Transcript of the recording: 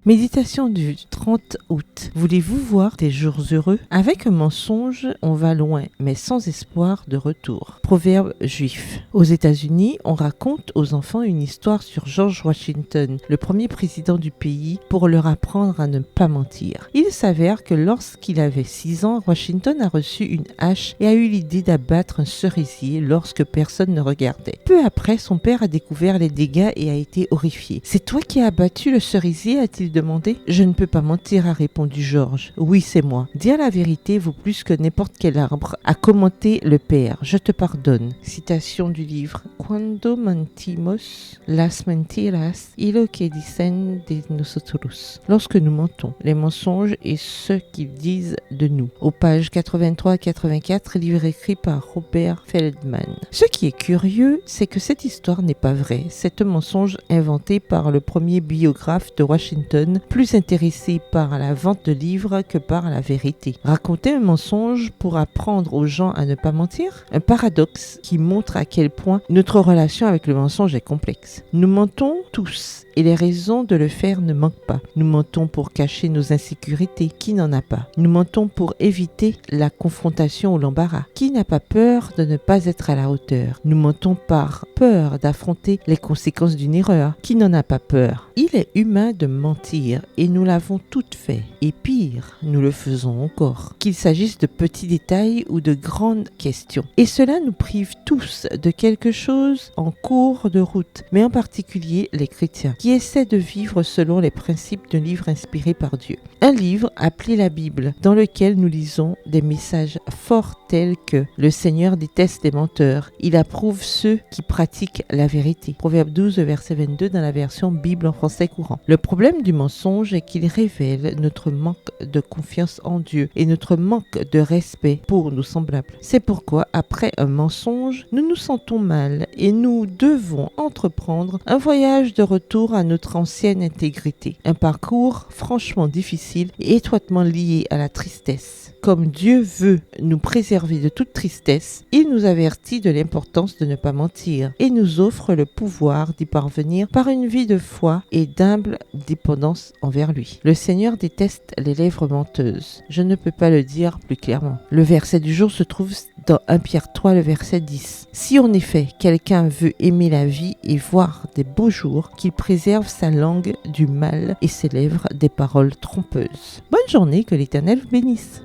Méditation du 30 août. Voulez-vous voir des jours heureux? Avec un mensonge, on va loin, mais sans espoir de retour. Proverbe juif. Aux États-Unis, on raconte aux enfants une histoire sur George Washington, le premier président du pays, pour leur apprendre à ne pas mentir. Il s'avère que lorsqu'il avait 6 ans, Washington a reçu une hache et a eu l'idée d'abattre un cerisier lorsque personne ne regardait. Peu après, son père a découvert les dégâts et a été horrifié. « C'est toi qui as abattu le cerisier ?» a-t-il demandé. « Je ne peux pas mentir », a répondu George. « Oui, c'est moi. Dire la vérité vaut plus que n'importe quel arbre », a commenté le père. « Je te pardonne. » Citation du livre. Cuando mentimos, las mentiras y lo que dicen de nosotros. Lorsque nous mentons, les mensonges et ce qu'ils disent de nous. Aux pages 83 à 84, livre écrit par Robert Feldman. Ce qui est curieux, c'est que cette histoire n'est pas vraie. C'est un mensonge inventé par le premier biographe de Washington, plus intéressé par la vente de livres que par la vérité. Raconter un mensonge pour apprendre aux gens à ne pas mentir? Un paradoxe qui montre à quel point notre relation avec le mensonge est complexe. Nous mentons tous et les raisons de le faire ne manquent pas. Nous mentons pour cacher nos insécurités. Qui n'en a pas? Nous mentons pour éviter la confrontation ou l'embarras. Qui n'a pas peur de ne pas être à la hauteur? Nous mentons par peur d'affronter les conséquences d'une erreur. Qui n'en a pas peur? Il est humain de mentir et nous l'avons toutes fait. Et pire, nous le faisons encore. Qu'il s'agisse de petits détails ou de grandes questions. Et cela nous prive tous de quelque chose en cours de route, mais en particulier les chrétiens, qui essaient de vivre selon les principes d'un livre inspiré par Dieu. Un livre appelé la Bible, dans lequel nous lisons des messages forts tels que « Le Seigneur déteste les menteurs, il approuve ceux qui pratiquent la vérité ». Proverbe 12, verset 22 dans la version Bible en français courant. Le problème du mensonge est qu'il révèle notre manque de confiance en Dieu et notre manque de respect pour nos semblables. C'est pourquoi, après un mensonge, nous nous sentons mal et nous devons entreprendre un voyage de retour à notre ancienne intégrité. Un parcours franchement difficile et étroitement lié à la tristesse. Comme Dieu veut nous préserver de toute tristesse, il nous avertit de l'importance de ne pas mentir et nous offre le pouvoir d'y parvenir par une vie de foi et d'humble dépendance envers lui. Le Seigneur déteste les lèvres menteuses. Je ne peux pas le dire plus clairement. Le verset du jour se trouve dans 1 Pierre 3, le verset 10. Si en effet quelqu'un veut aimer la vie et voir des beaux jours, qu'il préserve sa langue du mal et ses lèvres des paroles trompeuses. Bonne journée, que l'Éternel vous bénisse.